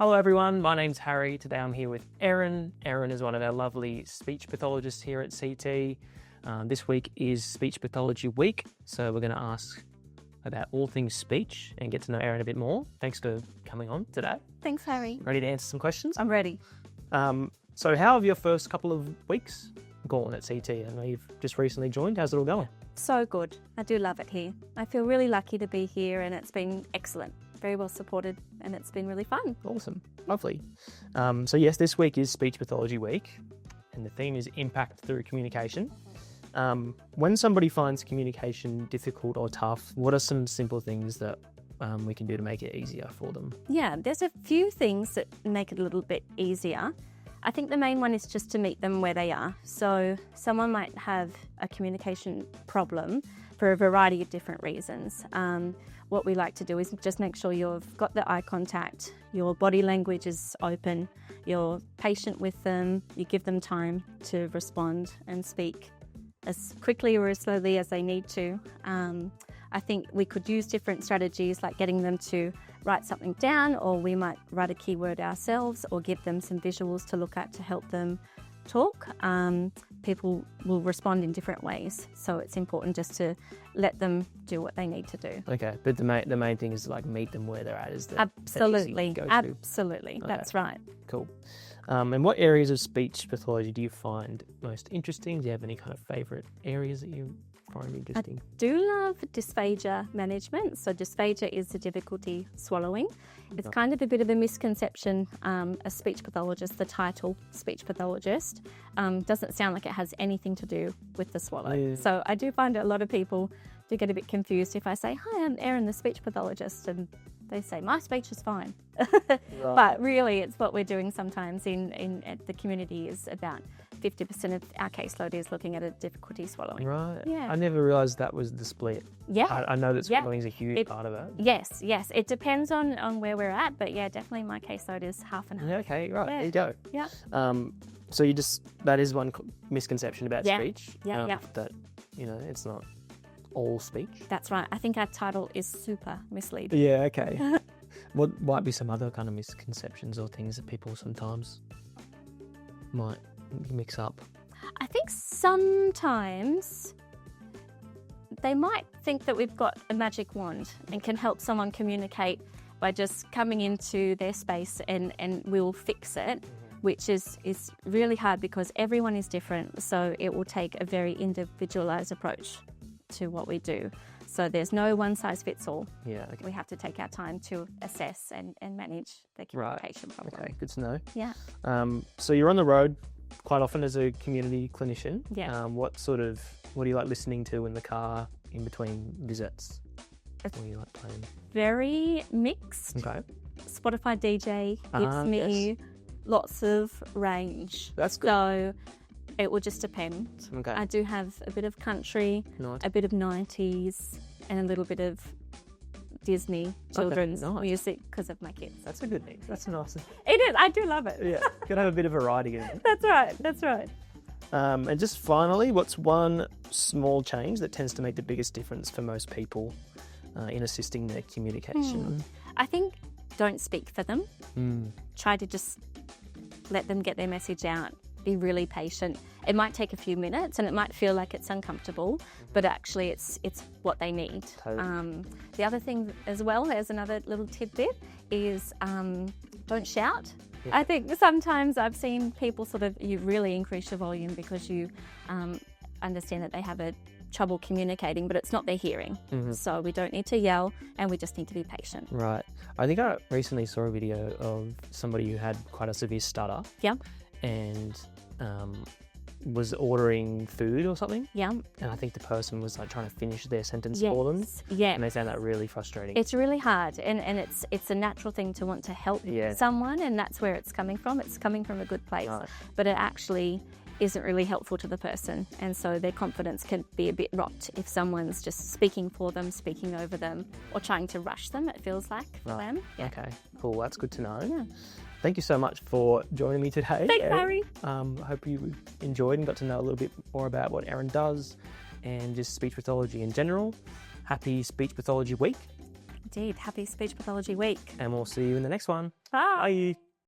Hello everyone, my name's Harry. Today I'm here with Erin. Erin is one of our lovely speech pathologists here at CT. This week is Speech Pathology Week, so we're going to ask about all things speech and get to know Erin a bit more. Thanks for coming on today. Thanks, Harry. Ready to answer some questions? I'm ready. So how have your first couple of weeks gone at CT? I know you've just recently joined. How's it all going? So good. I do love it here. I feel really lucky to be here and it's been excellent. Very well supported and it's been really fun. Awesome. Lovely. So yes, this week is Speech Pathology Week and the theme is impact through communication. When somebody finds communication difficult or tough, what are some simple things that we can do to make it easier for them? Yeah, there's a few things that make it a little bit easier. I think the main one is just to meet them where they are. So someone might have a communication problem for a variety of different reasons. What we like to do is just make sure you've got the eye contact, your body language is open, you're patient with them, you give them time to respond and speak as quickly or as slowly as they need to. I think we could use different strategies like getting them to write something down, or we might write a keyword ourselves or give them some visuals to look at to help them talk. People will respond in different ways, so it's important just to let them do what they need to do. Okay, but the main thing is to like meet them where they're at. Is the Absolutely, go-to? absolutely, okay. That's right. Cool. And what areas of speech pathology do you find most interesting? Do you have any kind of favourite areas that you find interesting? I do love dysphagia management. So dysphagia is the difficulty swallowing. It's kind of a bit of a misconception. A speech pathologist, the title speech pathologist, doesn't sound like it has anything to do with the swallow. Yeah. So I do find a lot of people do get a bit confused if I say, "Hi, I'm Erin, the speech pathologist," and they say, "My speech is fine." Right. But really, it's what we're doing sometimes in the community is about 50% of our caseload is looking at a difficulty swallowing. Right. Yeah. I never realised that was the split. Yeah. I know that swallowing is a huge part of it. Yes. It depends on where we're at, but yeah, definitely my caseload is half and half. Yeah, okay, right. Yeah. There you go. Yeah. So that is one misconception about speech. Yeah. That, it's not all speech. That's right. I think our title is super misleading. Yeah, okay. What might be some other kind of misconceptions or things that people sometimes might mix up? I think sometimes they might think that we've got a magic wand and can help someone communicate by just coming into their space and we'll fix it, which is really hard because everyone is different. So it will take a very individualized approach to what we do. So there's no one size fits all. Yeah, okay. We have to take our time to assess and manage the communication problem. Okay, good to know. Yeah. So you're on the road quite often as a community clinician. Yeah. What do you like listening to in the car in between visits? What do you like playing? Very mixed. Okay. Spotify DJ gives me lots of range. That's good. So it will just depend. Okay. I do have a bit of country, a bit of 90s, and a little bit of Disney children's music because of my kids. That's a good mix. That's nice. It is. I do love it. Yeah. Got to have a bit of variety in it. That's right. And just finally, what's one small change that tends to make the biggest difference for most people in assisting their communication? I think don't speak for them. Try to just let them get their message out. Be really patient. It might take a few minutes and it might feel like it's uncomfortable, but actually it's what they need. Totally. The other thing as well, there's another little tidbit, is don't shout. Yeah. I think sometimes I've seen people you really increase your volume because you understand that they have a trouble communicating, but it's not their hearing. So we don't need to yell and we just need to be patient. Right. I think I recently saw a video of somebody who had quite a severe stutter. Yeah. And was ordering food or something. Yeah. And I think the person was trying to finish their sentence for them. Yeah. And they found that really frustrating. It's really hard, and it's a natural thing to want to help someone, and that's where it's coming from. It's coming from a good place, but it actually isn't really helpful to the person, and so their confidence can be a bit rocked if someone's just speaking for them, speaking over them, or trying to rush them, it feels like for them. Yeah. Okay, cool. That's good to know. Yeah. Thank you so much for joining me today. Thanks, Harry. I hope you enjoyed and got to know a little bit more about what Erin does and just speech pathology in general. Happy Speech Pathology Week. Indeed. Happy Speech Pathology Week. And we'll see you in the next one. Bye. Bye.